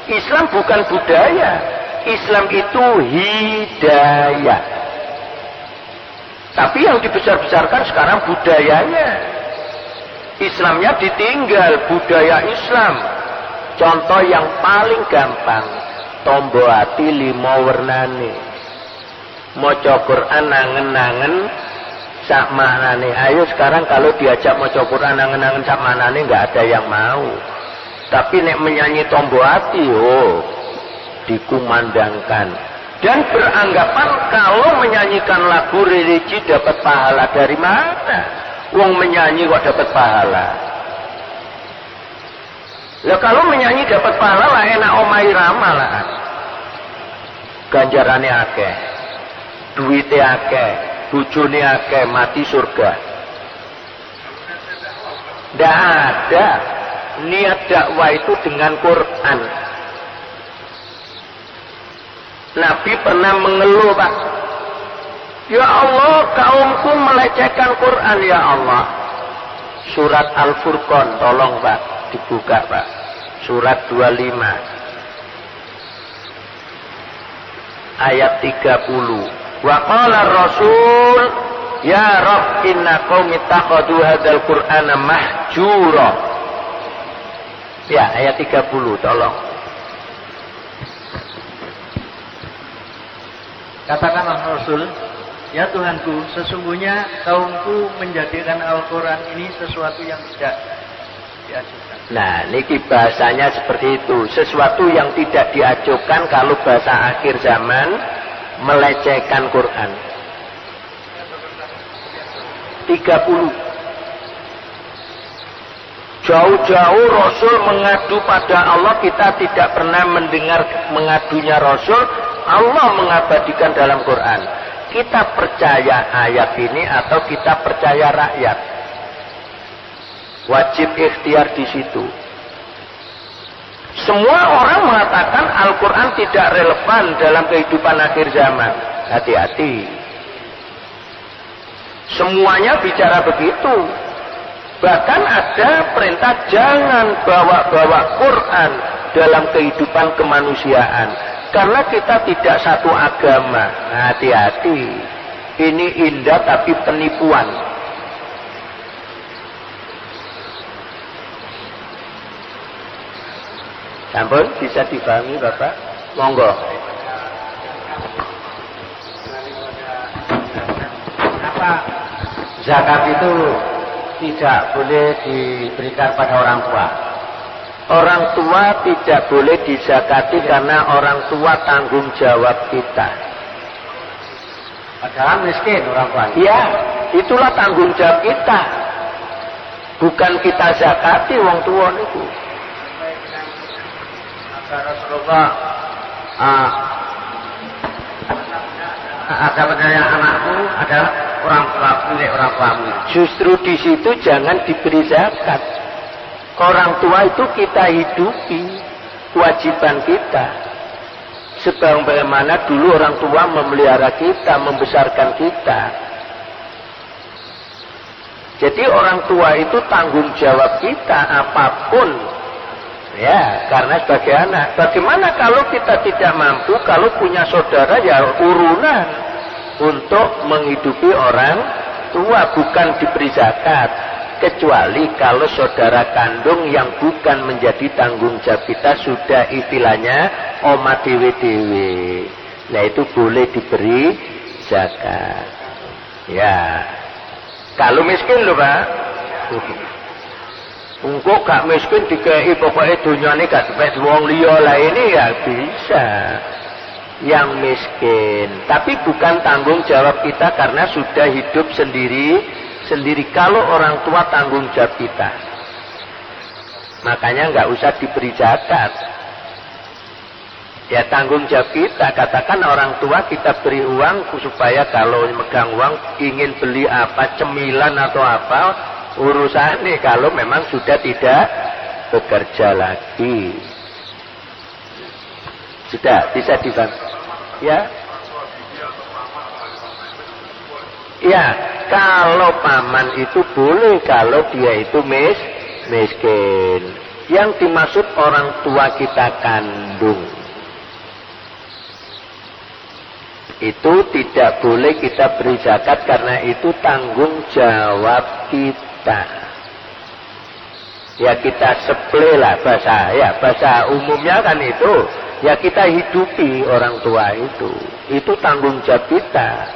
Speaker 1: Islam bukan budaya. Islam itu hidayah. Tapi yang dibesar-besarkan sekarang budayanya. Islamnya ditinggal, budaya Islam. Contoh yang paling gampang, tombo hati 5 wernane. Maca Quran nangen-nangen sak manane. Ayo sekarang kalau diajak maca Quran nangen-nangen sak manane enggak ada yang mau. Tapi nek menyanyi tombo hati, dikumandangkan. Dan beranggapan kalau menyanyikan lagu religi dapat pahala, dari mana? Wong menyanyi kok dapat pahala. Lah kalau menyanyi dapat pahala lah enak omai rama lah. Ganjarane akeh. Duite akeh, bojone akeh, mati surga. Ndak ada niat dakwah itu dengan Quran. Nabi pernah mengeluh, Pak. Ya Allah, kaumku melecehkan Quran, ya Allah. Surat Al-Furqan, tolong Pak, dibuka Pak. Surat 25. Ayat 30. Wa qala Rasul, ya Rabb inna qaumi ittakhadhu hadzal Qur'ana mahjura. Ya, ayat 30, tolong.
Speaker 3: Katakanlah Rasul, ya Tuhanku, sesungguhnya kaumku menjadikan Al-Quran ini sesuatu yang tidak diajukan.
Speaker 1: Nah, niki bahasanya seperti itu. Sesuatu yang tidak diajukan kalau bahasa akhir zaman melecehkan Quran. 30. Jauh-jauh Rasul mengadu pada Allah, kita tidak pernah mendengar mengadunya Rasul. Allah mengabadikan dalam Quran. Kita percaya ayat ini atau kita percaya rakyat? Wajib ikhtiar di situ. Semua orang mengatakan Al-Quran tidak relevan dalam kehidupan akhir zaman. Hati-hati. Semuanya bicara begitu. Bahkan ada perintah jangan bawa-bawa Quran dalam kehidupan kemanusiaan. Karena kita tidak satu agama. Hati-hati. Ini indah tapi penipuan. Sampun bisa dipahami Bapak? Monggo.
Speaker 4: Apa zakat itu tidak boleh diberikan pada orang tua?
Speaker 1: Orang tua tidak boleh dizakati karena orang tua tanggung jawab kita.
Speaker 4: Padahal miskin orang tua.
Speaker 1: Iya, itulah tanggung jawab kita. Bukan kita zakati wong tua itu.
Speaker 4: Rasulullah ada pertanyaan anakku adalah orang tua milik orang tuamu.
Speaker 1: Justru di situ jangan diberi zakat. Orang tua itu kita hidupi, kewajiban kita. Sebagaimana dulu orang tua memelihara kita, membesarkan kita. Jadi orang tua itu tanggung jawab kita apapun. Ya, karena sebagai anak. Bagaimana kalau kita tidak mampu, kalau punya saudara ya urunan untuk menghidupi orang tua, bukan diberi zakat. Kecuali kalau saudara kandung yang bukan menjadi tanggung jawab kita sudah istilahnya oma dewe-dewe. Nah itu boleh diberi zakat. Ya. Kalau miskin loh Pak. Engkau gak miskin dikei pokoknya dunyane gak dipes wong liya lah, ini ya bisa. Yang miskin, tapi bukan tanggung jawab kita karena sudah hidup sendiri. Kalau orang tua tanggung jawab kita, makanya nggak usah diberi zakat. Ya tanggung jawab kita. Katakan orang tua kita beri uang supaya kalau megang uang ingin beli apa, cemilan atau apa, urusan nih kalau memang sudah tidak bekerja lagi. Sudah bisa dibantu. Ya. Ya, kalau paman itu boleh kalau dia itu miskin. Yang dimaksud orang tua kita kandung. Itu tidak boleh kita beri zakat karena itu tanggung jawab kita. Ya kita supply lah bahasa umumnya kan itu. Ya kita hidupi orang tua itu. Itu tanggung jawab kita.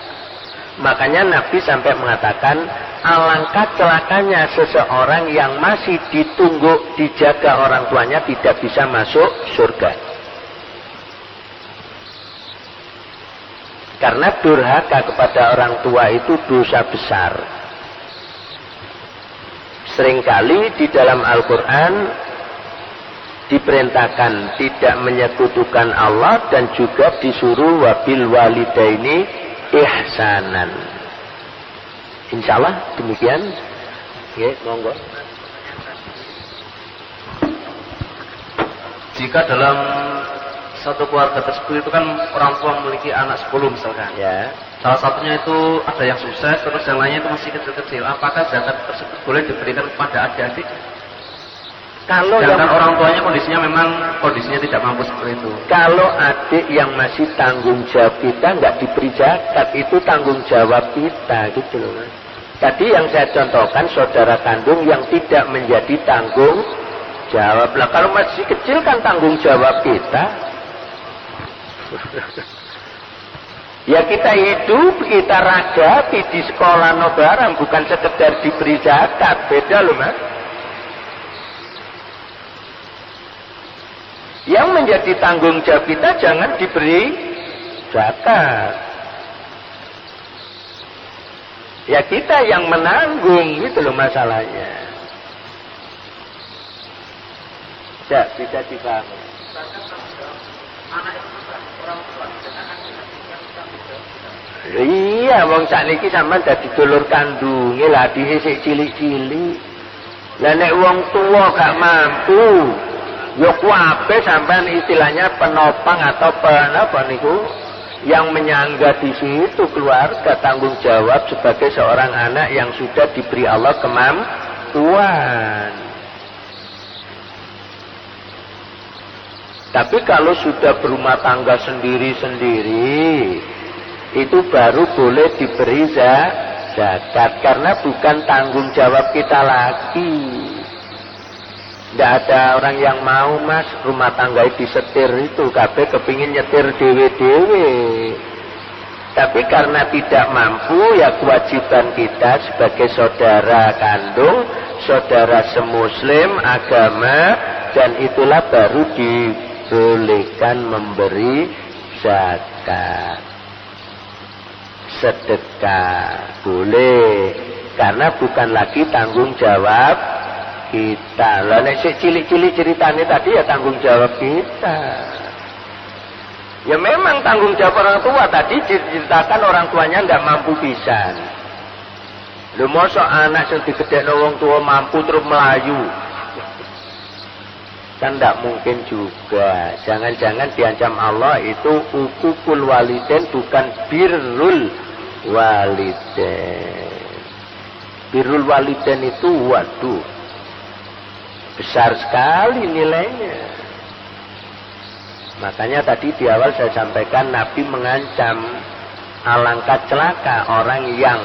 Speaker 1: Makanya Nabi sampai mengatakan alangkah celakanya seseorang yang masih ditunggu dijaga orang tuanya tidak bisa masuk surga. Karena durhaka kepada orang tua itu dosa besar. Seringkali di dalam Al-Quran diperintahkan tidak menyekutukan Allah dan juga disuruh wabil walidaini ihsanan. Insyaallah demikian. Ya, monggo.
Speaker 4: Jika dalam satu keluarga tersebut itu kan orang tua memiliki anak 10 misalkan.
Speaker 1: Ya.
Speaker 4: Salah satunya itu ada yang sukses, terus yang lainnya itu masih kecil-kecil. Apakah zakat tersebut boleh diberikan kepada adik-adik?
Speaker 1: Kalau
Speaker 4: sedangkan orang tuanya kondisinya tidak mampu seperti itu.
Speaker 1: Kalau adik yang masih tanggung jawab kita nggak diberi zakat, itu tanggung jawab kita gitu loh. Tadi yang saya contohkan saudara kandung yang tidak menjadi tanggung jawab. Lah kalau masih kecil kan tanggung jawab kita. Ya kita hidup, kita ragapi di sekolah no barang, bukan sekedar diberi zakat. Beda loh mas. Yang menjadi tanggung jawab kita jangan diberi zakat. Ya kita yang menanggung, gitu loh masalahnya. Ya, bisa dipahami. Iya, wong sakniki sampean dadi dulur kandunge lah dhisik cilik-cilik. Lah nek wong tua gak mampu, ya kuwabe sampean istilahnya penopang atau apa niku yang menyangga di situ keluarga, tanggung jawab sebagai seorang anak yang sudah diberi Allah kemampuan. Tapi kalau sudah berumah tangga sendiri-sendiri, itu baru boleh diberi zakat, karena bukan tanggung jawab kita lagi. Tidak ada orang yang mau mas rumah tangga disetir itu, kabeh kepingin nyetir dewe-dewe. Tapi karena tidak mampu, ya kewajiban kita sebagai saudara kandung, saudara semuslim agama, dan itulah baru dibolehkan memberi zakat. Sedekah boleh, karena bukan lagi tanggung jawab kita. Lah nek sik cilik-cilik ceritane tadi ya tanggung jawab kita. Ya memang tanggung jawab orang tua tadi diceritakan orang tuanya nggak mampu pisan. Lho mosok anak sing digedhekno wong tua mampu terus melayu. Kan tidak mungkin juga. Jangan-jangan diancam Allah itu ukukul waliden, bukan birrul waliden. Birrul waliden itu waduh besar sekali nilainya. Makanya tadi di awal saya sampaikan Nabi mengancam alangkah celaka orang yang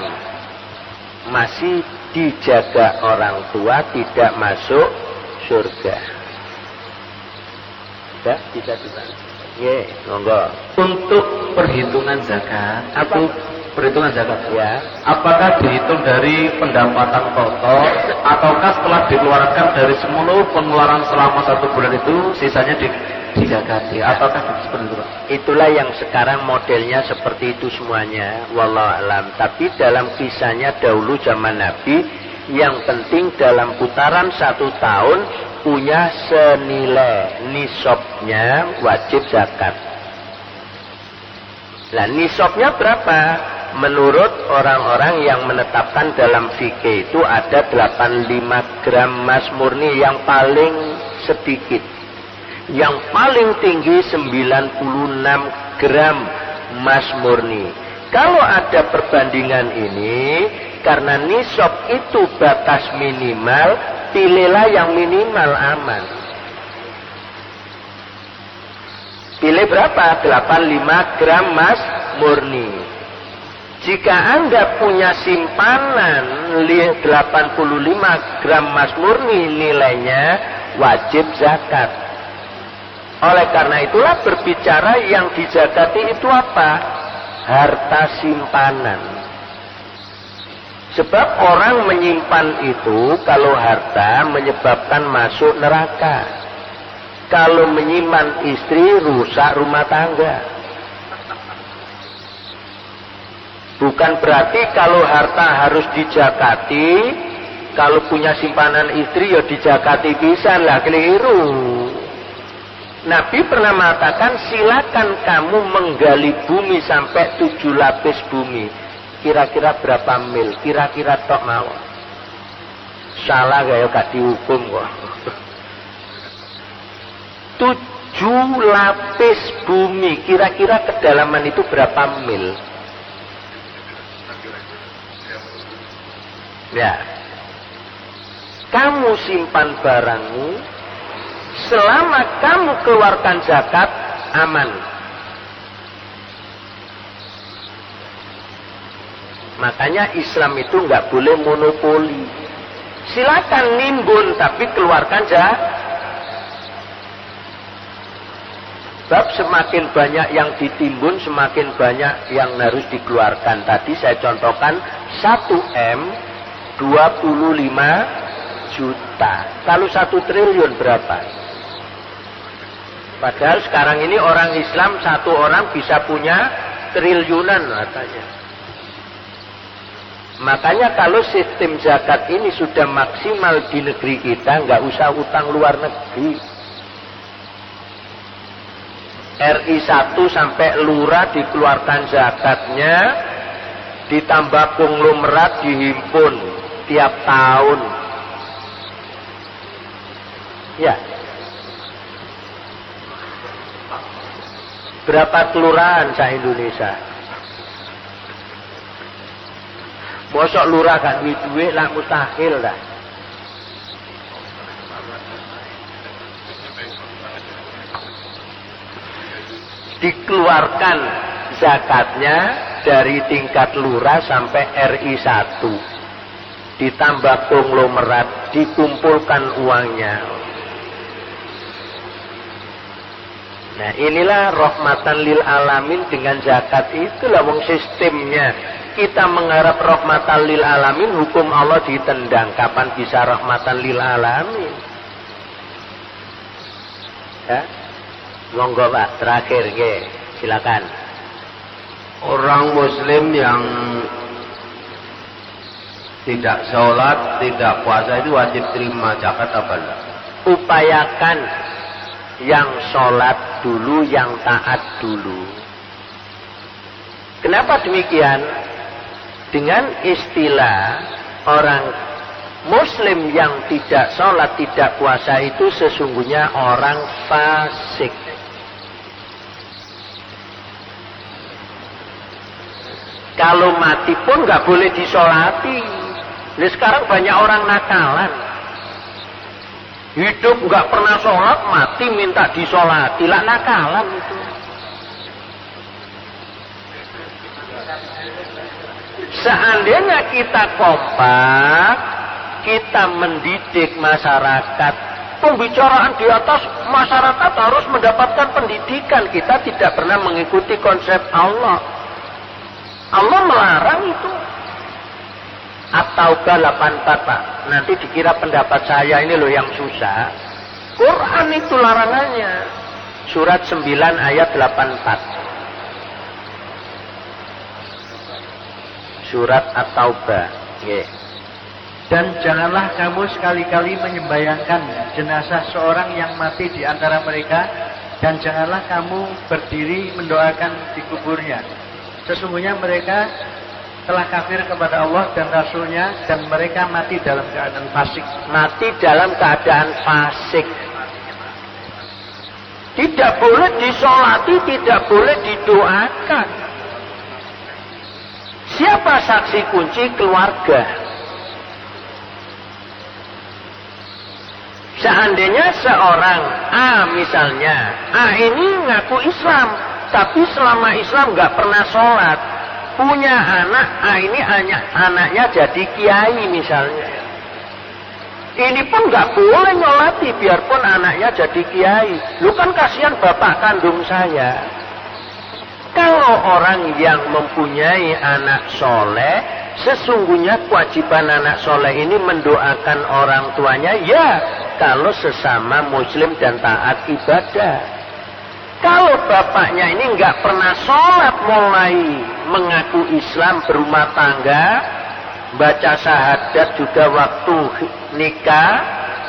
Speaker 1: masih dijaga orang tua tidak masuk surga. Ya, bisa dibantu. Ye, monggo.
Speaker 4: Untuk perhitungan zakat,
Speaker 1: Apa?
Speaker 4: Perhitungan zakat
Speaker 1: Ya.
Speaker 4: apakah dihitung dari pendapatan total ataukah setelah dikeluarkan dari seluruh pengeluaran selama 1 bulan itu sisanya dizakati? Ataukah seperti itu?
Speaker 1: Itulah yang sekarang modelnya seperti itu semuanya, wallahu alam. Tapi dalam kisahnya dahulu zaman Nabi, yang penting dalam putaran 1 tahun punya senilai nisabnya wajib zakat. Lah nisabnya berapa? Menurut orang-orang yang menetapkan dalam fikih itu ada 85 gram emas murni yang paling sedikit. Yang paling tinggi 96 gram emas murni. Kalau ada perbandingan ini, karena nisab itu batas minimal, pilihlah yang minimal aman. Pilih berapa? 85 gram emas murni. Jika Anda punya simpanan 85 gram emas murni nilainya, wajib zakat. Oleh karena itulah berbicara yang dizakati itu apa? Harta simpanan. Sebab orang menyimpan itu kalau harta menyebabkan masuk neraka. Kalau menyimpan istri rusak rumah tangga. Bukan berarti kalau harta harus dijakati, kalau punya simpanan istri ya dijakati pisan lah, keliru. Nabi pernah mengatakan silakan kamu menggali bumi sampai 7 lapis bumi. Kira-kira berapa mil? Kira-kira tok mau. Salah gak dihukum kok. 7 lapis bumi, kira-kira kedalaman itu berapa mil? Ya, kamu simpan barangmu, selama kamu keluarkan zakat, aman. Makanya Islam itu nggak boleh monopoli. Silakan nimbun, tapi keluarkan zakat. Sebab semakin banyak yang ditimbun, semakin banyak yang harus dikeluarkan. Tadi saya contohkan 1M 25 juta. Kalau 1 triliun berapa? Padahal sekarang ini orang Islam satu orang bisa punya triliunan katanya. Makanya kalau sistem zakat ini sudah maksimal di negeri kita, nggak usah utang luar negeri. RI 1 sampai lurah dikeluarkan zakatnya, ditambah konglomerat dihimpun tiap tahun. Ya. Berapa kelurahan se-Indonesia? Mosok lurah gak duit lah mustahil dah. Dikeluarkan zakatnya dari tingkat lurah sampai RI 1, ditambah konglomerat, dikumpulkan uangnya. Nah inilah rahmatan lil alamin dengan zakat. Itulah wong sistemnya. Kita mengharap rahmatan lil alamin, hukum Allah ditendang. Kapan bisa rahmatan lil alamin? Ya? Monggo Pak, terakhir silakan.
Speaker 5: Orang muslim yang tidak sholat, tidak puasa itu wajib terima zakat apa enggak?
Speaker 1: Upayakan yang sholat dulu, yang taat dulu. Kenapa demikian? Dengan istilah orang muslim yang tidak sholat, tidak puasa itu sesungguhnya orang fasik. Kalau mati pun nggak boleh disolati. Nah, sekarang banyak orang nakalan. Hidup nggak pernah sholat, mati minta disolati. Lah nakalan itu. Seandainya kita kompak, kita mendidik masyarakat, pembicaraan di atas masyarakat harus mendapatkan pendidikan. Kita tidak pernah mengikuti konsep Allah. Allah melarang itu. At-Taubah 84 Pak. Nanti dikira pendapat saya ini loh yang susah. Quran itu larangannya. Surat 9 ayat 84. Surat At-Taubah.
Speaker 3: Dan janganlah kamu sekali-kali menyembayangkan jenazah seorang yang mati di antara mereka, dan janganlah kamu berdiri mendoakan di kuburnya. Sesungguhnya mereka telah kafir kepada Allah dan Rasulnya, dan mereka mati dalam keadaan fasik.
Speaker 1: Mati dalam keadaan fasik. Tidak boleh disolati, tidak boleh didoakan. Siapa saksi kunci? Keluarga. Seandainya seorang A misalnya, A ini ngaku Islam, tapi selama Islam nggak pernah sholat, punya anak, ini anaknya jadi kiai misalnya. Ini pun nggak boleh nyolati, biarpun anaknya jadi kiai. Lu kan kasihan bapak kandung saya. Kalau orang yang mempunyai anak soleh, sesungguhnya kewajiban anak soleh ini mendoakan orang tuanya, ya kalau sesama muslim dan taat ibadah. Kalau bapaknya ini nggak pernah sholat, mulai mengaku Islam, berumah tangga, baca syahadat juga waktu nikah,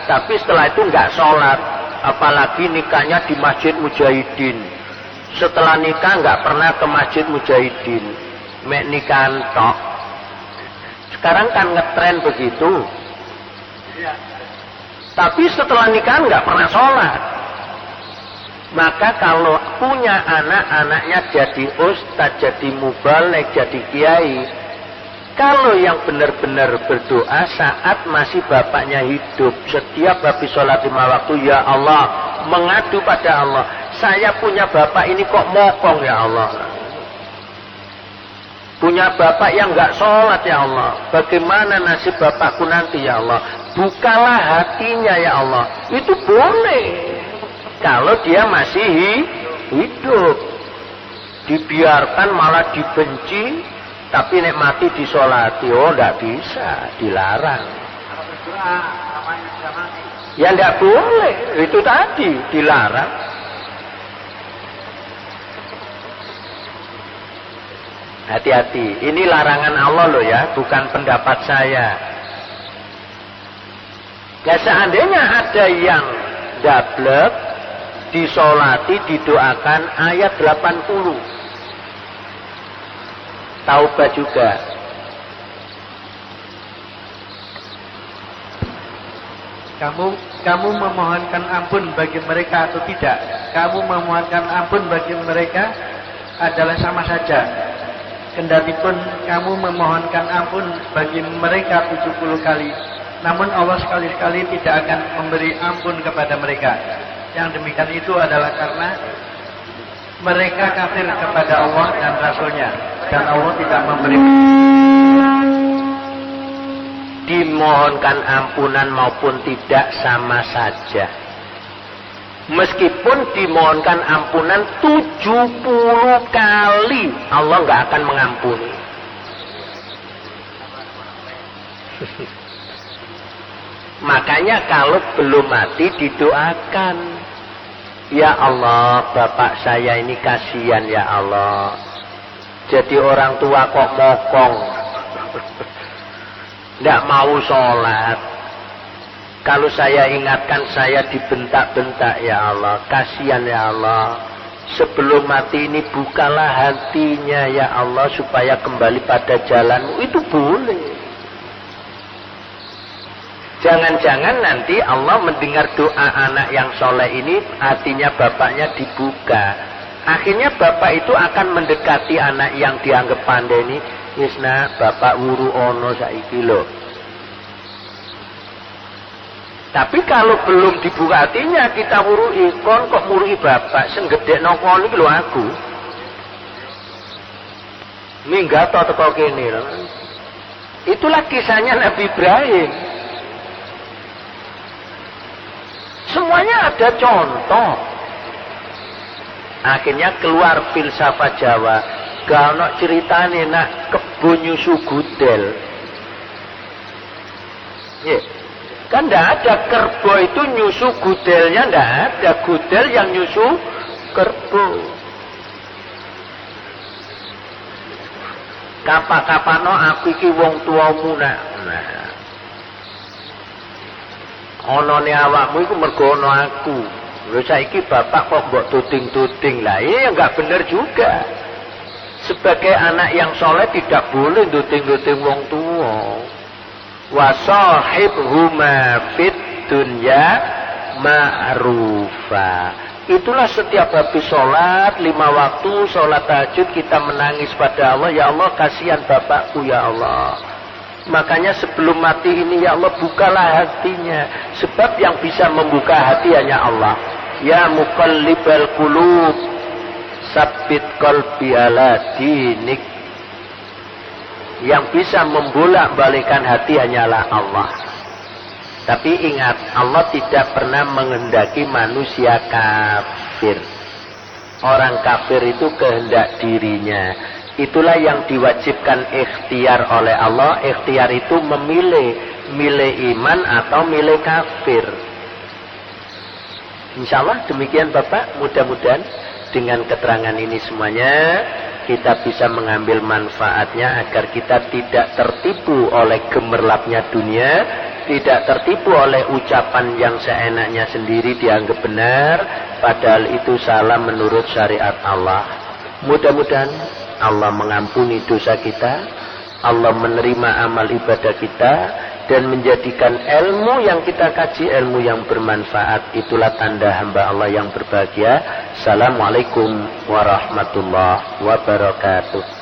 Speaker 1: tapi setelah itu nggak sholat, apalagi nikahnya di Masjid Mujahidin. Setelah nikah nggak pernah ke Masjid Mujahidin, mek nikahan tok. Sekarang kan ngetren begitu. Tapi setelah nikah nggak pernah sholat. Maka kalau punya anak-anaknya jadi ustadz, jadi mubaligh, jadi kiai, kalau yang benar-benar berdoa saat masih bapaknya hidup, setiap habis sholat 5 waktu, ya Allah, mengadu pada Allah, saya punya bapak ini kok mokong ya Allah, punya bapak yang nggak sholat ya Allah, bagaimana nasib bapakku nanti ya Allah, bukalah hatinya ya Allah. Itu boleh kalau dia masih hidup. Dibiarkan malah dibenci, tapi nek mati disolati, oh ndak bisa, dilarang. Ya ndak boleh, itu tadi dilarang. Hati-hati, ini larangan Allah loh ya, bukan pendapat saya. Ya seandainya ada yang dablek, disolati, didoakan ayat 80. Taubah juga.
Speaker 3: Kamu memohonkan ampun bagi mereka atau tidak? Kamu memohonkan ampun bagi mereka adalah sama saja. Kendatipun kamu memohonkan ampun bagi mereka 70 kali, namun Allah sekali-sekali tidak akan memberi ampun kepada mereka. Yang demikian itu adalah karena mereka kafir kepada Allah dan Rasulnya, dan Allah tidak memberi.
Speaker 1: Dimohonkan ampunan maupun tidak sama saja. Meskipun dimohonkan ampunan 70 kali, Allah nggak akan mengampuni. Makanya kalau belum mati didoakan. Ya Allah, bapak saya ini kasihan ya Allah. Jadi orang tua kok mokong. Nggak mau sholat. Kalau saya ingatkan saya dibentak-bentak ya Allah. Kasihan ya Allah. Sebelum mati ini bukalah hatinya ya Allah supaya kembali pada jalanmu. Itu boleh. Jangan-jangan nanti Allah mendengar doa anak yang soleh ini, hatinya bapaknya dibuka. Akhirnya bapak itu akan mendekati anak yang dianggap pandai ini. Wisna, bapak wuru ono saiki lho. Tapi kalau belum dibuka hatinya, kita wurui. Kon kok wurui bapak, senggedek nongkon iki lho aku. Minggat atau teko kene lho. Itulah kisahnya Nabi Ibrahim. Semuanya ada contoh. Akhirnya keluar filsafat Jawa. Gak ada ceritanya nak kebun nyusu gudel. Yeah. Kan tidak ada kerbau itu nyusu gudelnya, tidak ada gudel yang nyusu kerbau. Kapak-kapano aku iki wong tuamu nak. Ono ne awakmu iku mergo ono aku. Lho saiki bapak kok mbok tuting-tuting lah. Iya enggak benar juga. Sebagai anak yang soleh tidak boleh tuting-tuting wong tua. Wa sahibhuma fid dunya ma'rufa. Itulah setiap habis sholat 5 waktu, sholat tahajud kita menangis pada Allah. Ya Allah kasihan bapakku ya Allah. Makanya sebelum mati ini ya Allah bukalah hatinya. Sebab yang bisa membuka hati hanya Allah. Ya muqallibal qulub, sabbit qalbi ala dinik. Yang bisa membolak-balikan hati hanyalah Allah. Tapi ingat, Allah tidak pernah menghendaki manusia kafir. Orang kafir itu kehendak dirinya. Itulah yang diwajibkan ikhtiar oleh Allah. Ikhtiar itu memilih, milih iman atau milih kafir. Insya Allah demikian Bapak. Mudah-mudahan dengan keterangan ini semuanya kita bisa mengambil manfaatnya agar kita tidak tertipu oleh gemerlapnya dunia, tidak tertipu oleh ucapan yang seenaknya sendiri dianggap benar, padahal itu salah menurut syariat Allah. Mudah-mudahan Allah mengampuni dosa kita, Allah menerima amal ibadah kita, dan menjadikan ilmu yang kita kaji ilmu yang bermanfaat. Itulah tanda hamba Allah yang berbahagia. Assalamualaikum warahmatullahi wabarakatuh.